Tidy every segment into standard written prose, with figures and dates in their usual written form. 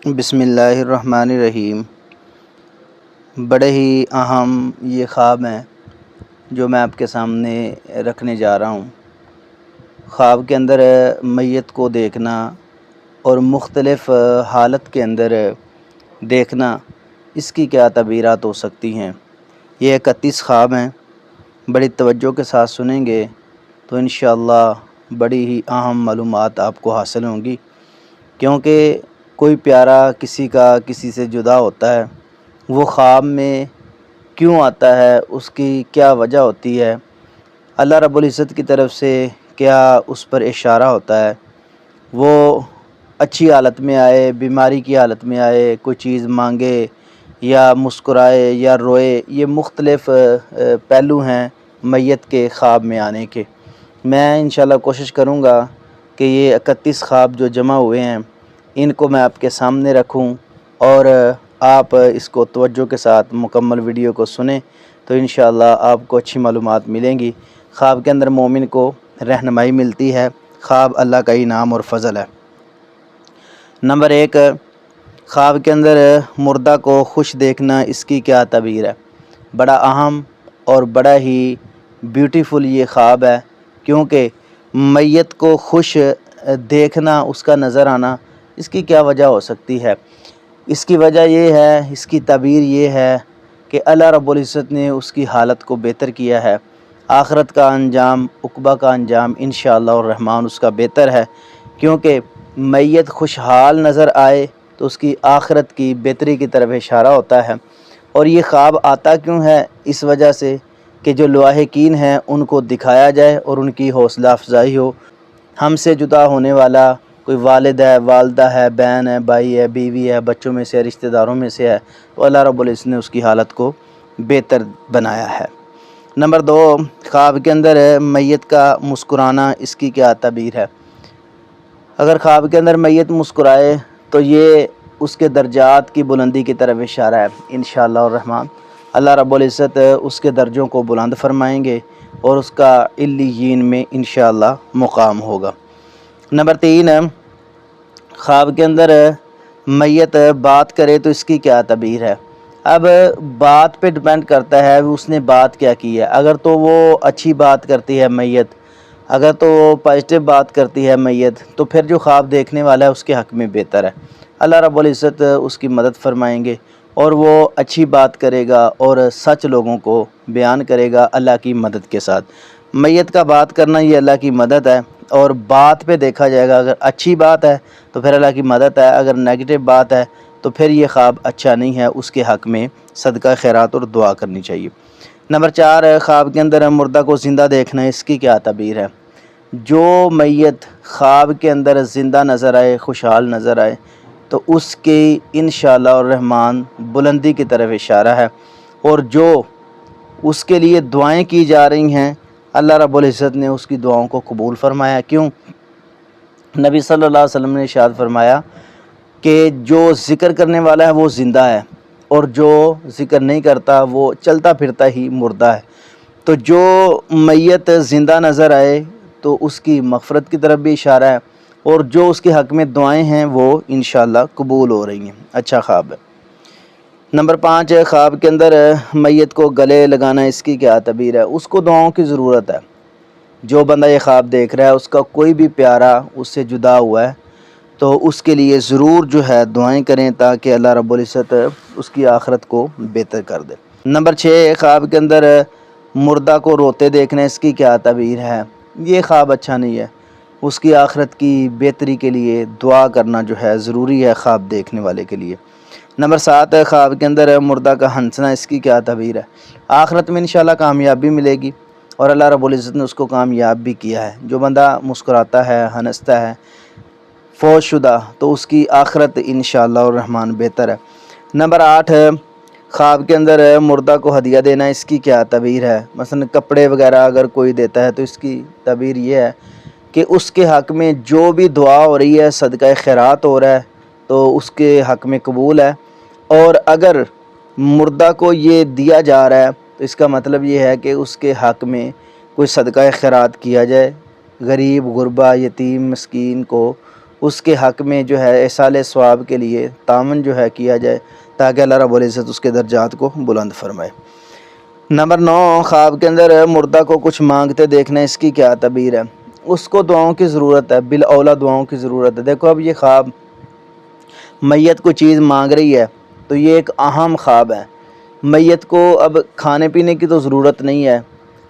بسم اللہ الرحمن الرحیم۔ بڑے ہی اہم یہ خواب ہیں جو میں آپ کے سامنے رکھنے جا رہا ہوں۔ خواب کے اندر میت کو دیکھنا اور مختلف حالت کے اندر دیکھنا، اس کی کیا تعبیرات ہو سکتی ہیں۔ یہ 31 خواب ہیں، بڑی توجہ کے ساتھ سنیں گے تو انشاءاللہ بڑی ہی اہم معلومات آپ کو حاصل ہوں گی، کیونکہ کوئی پیارا کسی کا کسی سے جدا ہوتا ہے، وہ خواب میں کیوں آتا ہے، اس کی کیا وجہ ہوتی ہے، اللہ رب العزت کی طرف سے کیا اس پر اشارہ ہوتا ہے، وہ اچھی حالت میں آئے، بیماری کی حالت میں آئے، کوئی چیز مانگے یا مسکرائے یا روئے، یہ مختلف پہلو ہیں میت کے خواب میں آنے کے۔ میں انشاءاللہ کوشش کروں گا کہ یہ 31 خواب جو جمع ہوئے ہیں ان کو میں آپ کے سامنے رکھوں اور آپ اس کو توجہ کے ساتھ مکمل ویڈیو کو سنیں تو انشاءاللہ آپ کو اچھی معلومات ملیں گی۔ خواب کے اندر مومن کو رہنمائی ملتی ہے، خواب اللہ کا انعام اور فضل ہے۔ نمبر 1، خواب کے اندر مردہ کو خوش دیکھنا، اس کی کیا تعبیر ہے۔ بڑا اہم اور بڑا ہی بیوٹیفل یہ خواب ہے، کیونکہ میت کو خوش دیکھنا، اس کا نظر آنا، اس کی کیا وجہ ہو سکتی ہے۔ اس کی وجہ یہ ہے، اس کی تعبیر یہ ہے کہ اللہ رب العزت نے اس کی حالت کو بہتر کیا ہے۔ آخرت کا انجام، عقبہ کا انجام انشاءاللہ الرحمن اس کا بہتر ہے، کیونکہ میت خوشحال نظر آئے تو اس کی آخرت کی بہتری کی طرف اشارہ ہوتا ہے۔ اور یہ خواب آتا کیوں ہے؟ اس وجہ سے کہ جو لواحقین ہیں ان کو دکھایا جائے اور ان کی حوصلہ افزائی ہو۔ ہم سے جدا ہونے والا کوئی والد ہے، والدہ ہے، بہن ہے، بھائی ہے، بیوی ہے، بچوں میں سے، رشتہ داروں میں سے ہے، تو اللہ رب العزت نے اس کی حالت کو بہتر بنایا ہے۔ نمبر 2، خواب کے اندر میت کا مسکرانا، اس کی کیا تعبیر ہے۔ اگر خواب کے اندر میت مسکرائے تو یہ اس کے درجات کی بلندی کی طرف اشارہ ہے انشاءاللہ الرحمن۔ اللہ رب العزت اس کے درجوں کو بلند فرمائیں گے اور اس کا علیین میں انشاءاللہ مقام ہوگا۔ نمبر 3، خواب کے اندر میت بات کرے تو اس کی کیا تعبیر ہے۔ اب بات پہ ڈیپینڈ کرتا ہے اس نے بات کیا کی ہے۔ اگر تو وہ اچھی بات کرتی ہے میت، اگر تو وہ پازیٹیو بات کرتی ہے میت، تو پھر جو خواب دیکھنے والا ہے اس کے حق میں بہتر ہے۔ اللہ رب العزت اس کی مدد فرمائیں گے اور وہ اچھی بات کرے گا اور سچ لوگوں کو بیان کرے گا اللہ کی مدد کے ساتھ۔ میت کا بات کرنا یہ اللہ کی مدد ہے، اور بات پہ دیکھا جائے گا، اگر اچھی بات ہے تو پھر اللہ کی مدد ہے، اگر نیگیٹو بات ہے تو پھر یہ خواب اچھا نہیں ہے، اس کے حق میں صدقہ خیرات اور دعا کرنی چاہیے۔ نمبر 4، خواب کے اندر مردہ کو زندہ دیکھنا، اس کی کیا تعبیر ہے۔ جو میت خواب کے اندر زندہ نظر آئے، خوشحال نظر آئے، تو اس کی انشاءاللہ الرحمن بلندی کی طرف اشارہ ہے، اور جو اس کے لیے دعائیں کی جا رہی ہیں اللہ رب العزت نے اس کی دعاؤں کو قبول فرمایا۔ کیوں؟ نبی صلی اللہ علیہ وسلم نے ارشاد فرمایا کہ جو ذکر کرنے والا ہے وہ زندہ ہے، اور جو ذکر نہیں کرتا وہ چلتا پھرتا ہی مردہ ہے۔ تو جو میت زندہ نظر آئے تو اس کی مغفرت کی طرف بھی اشارہ ہے، اور جو اس کے حق میں دعائیں ہیں وہ انشاءاللہ قبول ہو رہی ہیں۔ اچھا خواب ہے۔ نمبر 5، خواب کے اندر میت کو گلے لگانا، اس کی کیا تعبیر ہے۔ اس کو دعاؤں کی ضرورت ہے۔ جو بندہ یہ خواب دیکھ رہا ہے، اس کا کوئی بھی پیارا اس سے جدا ہوا ہے، تو اس کے لیے ضرور جو ہے دعائیں کریں تاکہ اللہ رب العزت اس کی آخرت کو بہتر کر دے۔ نمبر 6، خواب کے اندر مردہ کو روتے دیکھنا، اس کی کیا تعبیر ہے۔ یہ خواب اچھا نہیں ہے، اس کی آخرت کی بہتری کے لیے دعا کرنا جو ہے ضروری ہے خواب دیکھنے والے کے لیے۔ نمبر 7، خواب کے اندر مردہ کا ہنسنا، اس کی کیا تعبیر ہے۔ آخرت میں انشاءاللہ کامیابی ملے گی، اور اللہ رب العزت نے اس کو کامیاب بھی کیا ہے۔ جو بندہ مسکراتا ہے، ہنستا ہے، فوت شدہ، تو اس کی آخرت انشاءاللہ الرحمن بہتر ہے۔ نمبر 8، خواب کے اندر مردہ کو ہدیہ دینا، اس کی کیا تعبیر ہے۔ مثلا کپڑے وغیرہ اگر کوئی دیتا ہے تو اس کی تعبیر یہ ہے کہ اس کے حق میں جو بھی دعا ہو رہی ہے، صدقہ خیرات ہو رہا ہے، تو اس کے حق میں قبول ہے۔ اور اگر مردہ کو یہ دیا جا رہا ہے تو اس کا مطلب یہ ہے کہ اس کے حق میں کوئی صدقہ خیرات کیا جائے، غریب، غربا، یتیم، مسکین کو اس کے حق میں جو ہے ایصال ثواب کے لیے تعاون جو ہے کیا جائے تاکہ اللہ رب العزت اس کے درجات کو بلند فرمائے۔ نمبر 9، خواب کے اندر مردہ کو کچھ مانگتے دیکھنا، اس کی کیا تعبیر ہے؟ اس کو دعاؤں کی ضرورت ہے، بالاولیٰ دعاؤں کی ضرورت ہے۔ دیکھو اب یہ خواب میت کو چیز مانگ رہی ہے تو یہ ایک اہم خواب ہے۔ میت کو اب کھانے پینے کی تو ضرورت نہیں ہے،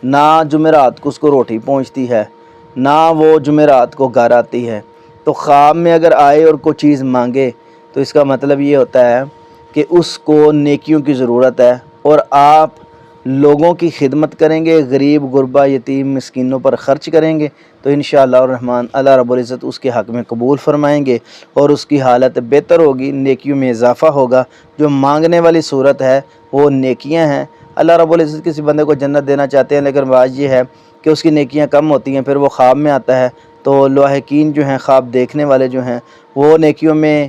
نہ جمعرات کو اس کو روٹی پہنچتی ہے، نہ وہ جمعرات کو گھر آتی ہے، تو خواب میں اگر آئے اور کوئی چیز مانگے تو اس کا مطلب یہ ہوتا ہے کہ اس کو نیکیوں کی ضرورت ہے، اور آپ لوگوں کی خدمت کریں گے، غریب غربا یتیم مسکینوں پر خرچ کریں گے تو انشاءاللہ الرحمن اللہ رب العزت اس کے حق میں قبول فرمائیں گے اور اس کی حالت بہتر ہوگی، نیکیوں میں اضافہ ہوگا۔ جو مانگنے والی صورت ہے وہ نیکیاں ہیں۔ اللہ رب العزت کسی بندے کو جنت دینا چاہتے ہیں، لیکن بات یہ ہے کہ اس کی نیکیاں کم ہوتی ہیں، پھر وہ خواب میں آتا ہے تو لاحقین جو ہیں، خواب دیکھنے والے جو ہیں، وہ نیکیوں میں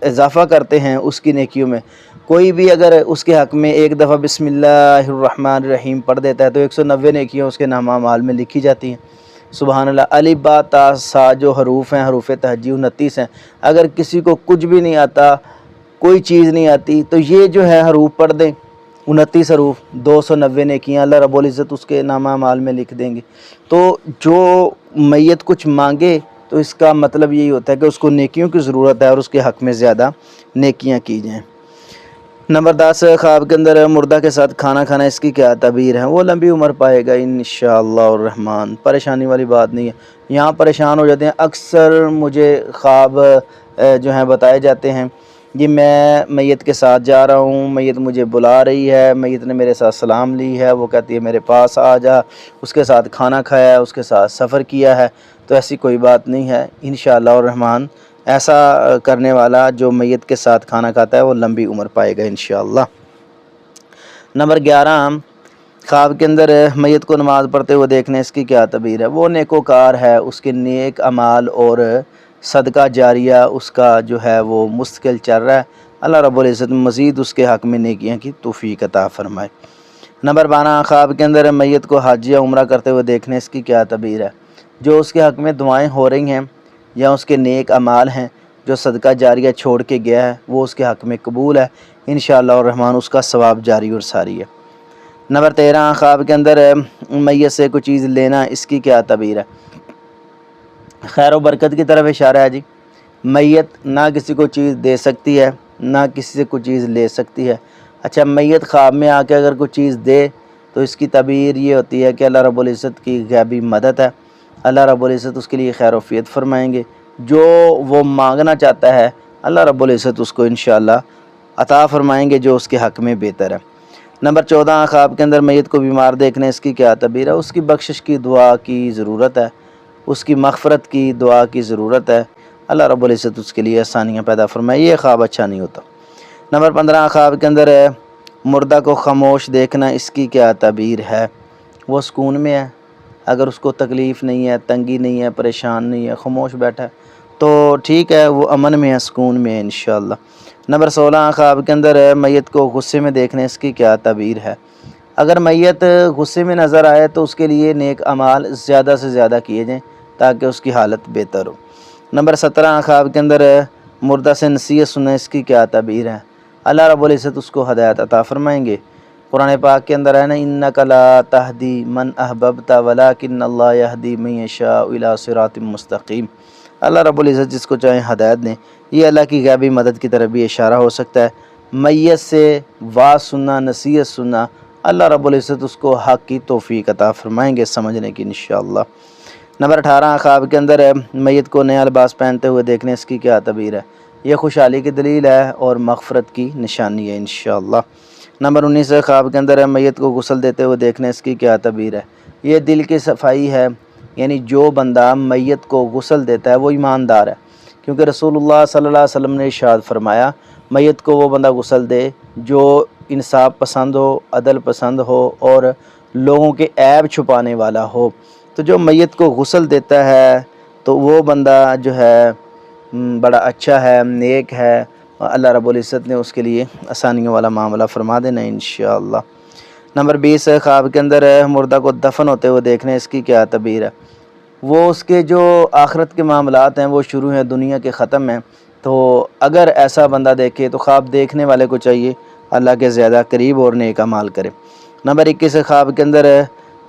اضافہ کرتے ہیں اس کی نیکیوں میں۔ کوئی بھی اگر اس کے حق میں ایک دفعہ بسم اللہ الرحمن الرحیم پڑھ دیتا ہے تو 190 نیکیاں اس کے نامہ اعمال میں لکھی جاتی ہیں۔ سبحان اللہ۔ الف با تا سا جو حروف ہیں، حروف تہجی 29 ہیں۔ اگر کسی کو کچھ بھی نہیں آتا، کوئی چیز نہیں آتی، تو یہ جو ہے حروف پڑھ دیں، 29 حروف، 290 نیکیاں اللہ رب العزت اس کے نامہ اعمال میں لکھ دیں گے۔ تو جو میت کچھ مانگے تو اس کا مطلب یہی ہوتا ہے کہ اس کو نیکیوں کی ضرورت ہے اور اس کے حق میں زیادہ نیکیاں کی جائیں۔ نمبر 10، خواب کے اندر مردہ کے ساتھ کھانا کھانا، اس کی کیا تعبیر ہے؟ وہ لمبی عمر پائے گا انشاءاللہ الرحمن، پریشانی والی بات نہیں ہے۔ یہاں پریشان ہو جاتے ہیں، اکثر مجھے خواب جو ہیں بتائے جاتے ہیں، جی میں میت کے ساتھ جا رہا ہوں، میت مجھے بلا رہی ہے، میت نے میرے ساتھ سلام لی ہے، وہ کہتی ہے میرے پاس آ جا، اس کے ساتھ کھانا کھایا ہے، اس کے ساتھ سفر کیا ہے۔ تو ایسی کوئی بات نہیں ہے، انشاءاللہ الرحمن ایسا کرنے والا جو میت کے ساتھ کھانا کھاتا ہے وہ لمبی عمر پائے گا انشاءاللہ۔ نمبر 11، خواب کے اندر میت کو نماز پڑھتے ہوئے دیکھنے، اس کی کیا تعبیر ہے؟ وہ نیکوکار ہے، اس کے نیک اعمال اور صدقہ جاریہ اس کا جو ہے وہ مستقل چل رہا ہے۔ اللہ رب العزت مزید اس کے حق میں نیکیاں کی توفیق عطا فرمائے۔ نمبر 12، خواب کے اندر میت کو حج یا عمرہ کرتے ہوئے دیکھنے، اس کی کیا تعبیر ہے؟ جو اس کے حق میں دعائیں ہو رہی ہیں یا اس کے نیک اعمال ہیں، جو صدقہ جاریہ چھوڑ کے گیا ہے، وہ اس کے حق میں قبول ہے انشاءاللہ الرحمن، اس کا ثواب جاری اور ساری ہے۔ نمبر 13، خواب کے اندر میت سے کوئی چیز لینا، اس کی کیا تعبیر ہے؟ خیر و برکت کی طرف اشارہ ہے جی۔ میت نہ کسی کو چیز دے سکتی ہے، نہ کسی سے کوئی چیز لے سکتی ہے۔ اچھا، میت خواب میں آ کے اگر کوئی چیز دے تو اس کی تعبیر یہ ہوتی ہے کہ اللہ رب العزت کی غیبی مدد ہے، اللہ رب العزت اس کے لیے خیر و عافیت فرمائیں گے۔ جو وہ مانگنا چاہتا ہے اللہ رب العزت اس کو انشاءاللہ عطا فرمائیں گے جو اس کے حق میں بہتر ہے۔ نمبر 14، خواب کے اندر میت کو بیمار دیکھنے، اس کی کیا تعبیر ہے؟ اس کی بخشش کی دعا کی ضرورت ہے، اس کی مغفرت کی دعا کی ضرورت ہے، اللہ رب العزت اس کے لیے آسانیاں پیدا فرمائے۔ یہ خواب اچھا نہیں ہوتا۔ نمبر 15، خواب کے اندر مردہ کو خاموش دیکھنا، اس کی کیا تعبیر ہے؟ وہ سکون میں ہے، اگر اس کو تکلیف نہیں ہے، تنگی نہیں ہے، پریشان نہیں ہے، خاموش بیٹھا ہے تو ٹھیک ہے، وہ امن میں ہے، سکون میں ہے انشاءاللہ۔ نمبر 16، خواب کے اندر میت کو غصے میں دیکھنے، اس کی کیا تعبیر ہے؟ اگر میت غصے میں نظر آئے تو اس کے لیے نیک اعمال زیادہ سے زیادہ کیے جائیں تاکہ اس کی حالت بہتر ہو۔ نمبر 17، خواب کے اندر مردہ سے نصیحت سننا، اس کی کیا تعبیر ہے؟ اللہ رب العزت اس کو ہدایت عطا فرمائیں گے۔ قرآن پاک کے اندر ہے نا، انک لا تہدی من احببت ولکن اللہ یہدی من یشاء الی صراط مستقیم۔ اللہ رب العزت جس کو چاہیں ہدایت دیں۔ یہ اللہ کی غیبی مدد کی طرف بھی اشارہ ہو سکتا ہے۔ میت سے واعظ سننا، نصیحت سننا، اللہ رب العزت اس کو حق کی توفیق عطا فرمائیں گے سمجھنے کی انشاءاللہ۔ نمبر 18، خواب کے اندر میت کو نیا لباس پہنتے ہوئے دیکھنے، اس کی کیا تعبیر ہے؟ یہ خوشحالی کی دلیل ہے اور مغفرت کی نشانی ہے انشاءاللہ۔ نمبر 19، خواب کے اندر میت کو غسل دیتے ہوئے دیکھنے، اس کی کیا تعبیر ہے؟ یہ دل کی صفائی ہے، یعنی جو بندہ میت کو غسل دیتا ہے وہ ایماندار ہے، کیونکہ رسول اللہ صلی اللہ علیہ وسلم نے ارشاد فرمایا میت کو وہ بندہ غسل دے جو انصاف پسند ہو، عدل پسند ہو اور لوگوں کے عیب چھپانے والا ہو۔ تو جو میت کو غسل دیتا ہے تو وہ بندہ جو ہے بڑا اچھا ہے، نیک ہے، اللہ رب العزت نے اس کے لیے آسانیوں والا معاملہ فرما دینا انشاءاللہ۔ نمبر 20، خواب کے اندر مردہ کو دفن ہوتے ہوئے دیکھنے، اس کی کیا تعبیر ہے؟ وہ اس کے جو آخرت کے معاملات ہیں وہ شروع ہیں، دنیا کے ختم ہیں۔ تو اگر ایسا بندہ دیکھے تو خواب دیکھنے والے کو چاہیے اللہ کے زیادہ قریب اور نیک اعمال کرے۔ نمبر 21 خواب کے اندر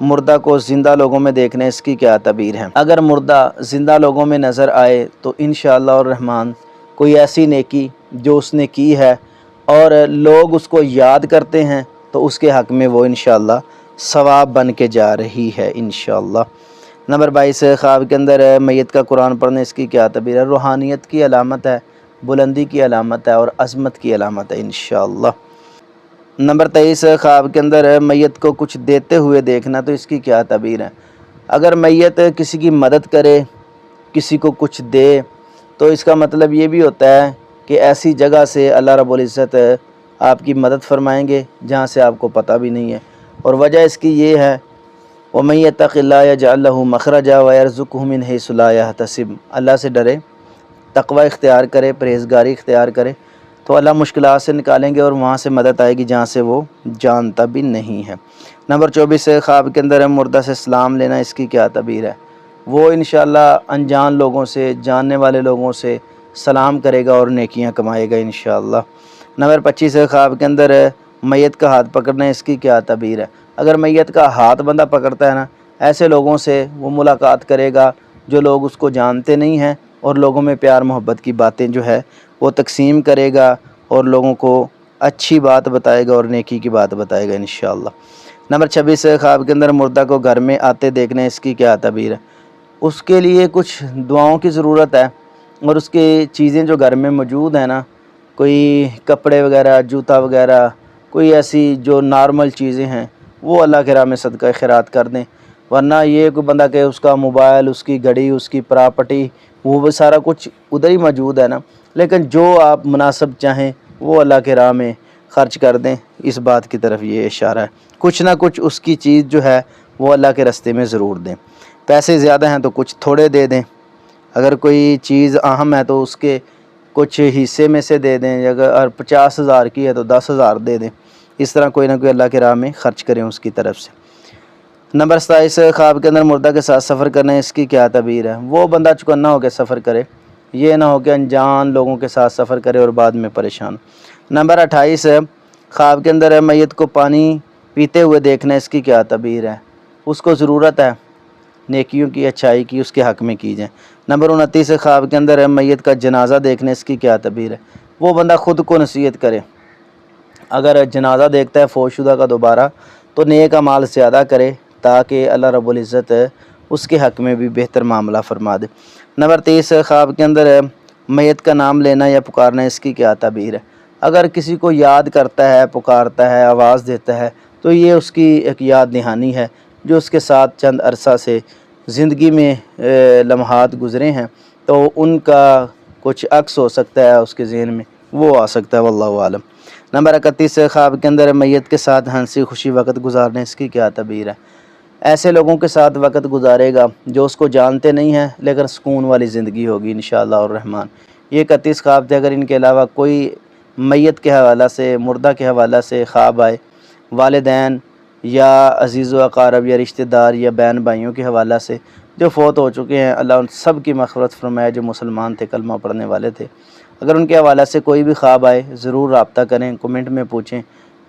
مردہ کو زندہ لوگوں میں دیکھنا، اس کی کیا تعبیر ہے؟ اگر مردہ زندہ لوگوں میں نظر آئے تو انشاءاللہ الرحمن کوئی ایسی نیکی جو اس نے کی ہے اور لوگ اس کو یاد کرتے ہیں تو اس کے حق میں وہ انشاءاللہ ثواب بن کے جا رہی ہے انشاءاللہ۔ نمبر 22 خواب کے اندر میت کا قرآن پڑھنے، اس کی کیا تعبیر ہے؟ روحانیت کی علامت ہے، بلندی کی علامت ہے اور عظمت کی علامت ہے انشاءاللہ۔ نمبر 23 خواب کے اندر میت کو کچھ دیتے ہوئے دیکھنا، تو اس کی کیا تعبیر ہے؟ اگر میت کسی کی مدد کرے، کسی کو کچھ دے، تو اس کا مطلب یہ بھی ہوتا ہے کہ ایسی جگہ سے اللہ رب العزت آپ کی مدد فرمائیں گے جہاں سے آپ کو پتہ بھی نہیں ہے، اور وجہ اس کی یہ ہے وَمَن يَتَّقِ اللَّهَ يَجْعَل لَّهُ مَخْرَجًا وَيَرْزُقْهُ مِنْ حَيْثُ لَا يَحْتَسِبُ۔ اللہ سے ڈرے، تقوی اختیار کرے، پرہیزگاری اختیار کرے تو اللہ مشکلات سے نکالیں گے اور وہاں سے مدد آئے گی جہاں سے وہ جانتا بھی نہیں ہے۔ نمبر 24 خواب کے اندر مردہ سے سلام لینا، اس کی کیا تعبیر ہے؟ وہ انشاءاللہ انجان لوگوں سے، جاننے والے لوگوں سے سلام کرے گا اور نیکیاں کمائے گا انشاءاللہ۔ نمبر 25 خواب کے اندر میت کا ہاتھ پکڑنا، اس کی کیا تعبیر ہے؟ اگر میت کا ہاتھ بندہ پکڑتا ہے نا، ایسے لوگوں سے وہ ملاقات کرے گا جو لوگ اس کو جانتے نہیں ہیں، اور لوگوں میں پیار محبت کی باتیں جو ہے وہ تقسیم کرے گا اور لوگوں کو اچھی بات بتائے گا اور نیکی کی بات بتائے گا انشاءاللہ۔ نمبر 26 خواب کے اندر مردہ کو گھر میں آتے دیکھنا، اس کی کیا تعبیر ہے؟ اس کے لیے کچھ دعاؤں کی ضرورت ہے، اور اس کی چیزیں جو گھر میں موجود ہیں نا، کوئی کپڑے وغیرہ، جوتا وغیرہ، کوئی ایسی جو نارمل چیزیں ہیں وہ اللہ کے راہ میں صدقہ خیرات کر دیں، ورنہ یہ کوئی بندہ کہ اس کا موبائل، اس کی گھڑی، اس کی پراپرٹی، وہ سارا کچھ ادھر ہی موجود ہے نا، لیکن جو آپ مناسب چاہیں وہ اللہ کے راہ میں خرچ کر دیں، اس بات کی طرف یہ اشارہ ہے۔ کچھ نہ کچھ اس کی چیز جو ہے وہ اللہ کے راستے میں ضرور دیں۔ پیسے زیادہ ہیں تو کچھ تھوڑے دے دیں، اگر کوئی چیز اہم ہے تو اس کے کچھ حصے میں سے دے دیں، اگر 50,000 کی ہے تو 10,000 دے دیں، اس طرح کوئی نہ کوئی اللہ کے راہ میں خرچ کریں اس کی طرف سے۔ نمبر 27 خواب کے اندر مردہ کے ساتھ سفر کرنا، اس کی کیا تعبیر ہے؟ وہ بندہ چکنا ہو کے سفر کرے، یہ نہ ہو کہ انجان لوگوں کے ساتھ سفر کرے اور بعد میں پریشان۔ نمبر 28 خواب کے اندر میت کو پانی پیتے ہوئے دیکھنا، اس کی کیا تعبیر ہے؟ اس کو ضرورت ہے نیکیوں کی، اچھائی کی، اس کے حق میں کی جائیں۔ نمبر 29 خواب کے اندر میت کا جنازہ دیکھنا، اس کی کیا تعبیر ہے؟ وہ بندہ خود کو نصیحت کرے، اگر جنازہ دیکھتا ہے فوت شدہ کا دوبارہ تو نیک اعمال زیادہ کرے تاکہ اللہ رب العزت اس کے حق میں بھی بہتر معاملہ فرما دے۔ نمبر 30 خواب کے اندر میت کا نام لینا یا پکارنا، اس کی کیا تعبیر ہے؟ اگر کسی کو یاد کرتا ہے، پکارتا ہے، آواز دیتا ہے تو یہ اس کی ایک یاد دہانی ہے جو اس کے ساتھ چند عرصہ سے زندگی میں لمحات گزرے ہیں، تو ان کا کچھ عکس ہو سکتا ہے اس کے ذہن میں، وہ آ سکتا ہے، واللہ عالم۔ نمبر 31 خواب کے اندر میت کے ساتھ ہنسی خوشی وقت گزارنے، اس کی کیا تعبیر ہے؟ ایسے لوگوں کے ساتھ وقت گزارے گا جو اس کو جانتے نہیں ہیں لیکن سکون والی زندگی ہوگی انشاءاللہ الرحمن۔ یہ 31 خواب تھے۔ اگر ان کے علاوہ کوئی میت کے حوالہ سے، مردہ کے حوالہ سے خواب آئے، والدین یا عزیز و اقارب یا رشتہ دار یا بہن بھائیوں کے حوالہ سے جو فوت ہو چکے ہیں، اللہ ان سب کی مغفرت فرمائے جو مسلمان تھے، کلمہ پڑھنے والے تھے۔ اگر ان کے حوالہ سے کوئی بھی خواب آئے ضرور رابطہ کریں، کمنٹ میں پوچھیں،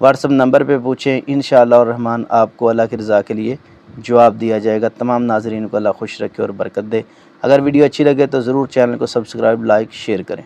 واٹس ایپ نمبر پہ پوچھیں، انشاءاللہ الرحمن آپ کو اللہ کی رضا کے لیے جواب دیا جائے گا۔ تمام ناظرین کو اللہ خوش رکھے اور برکت دے۔ اگر ویڈیو اچھی لگے تو ضرور چینل کو سبسکرائب، لائک، شیئر کریں۔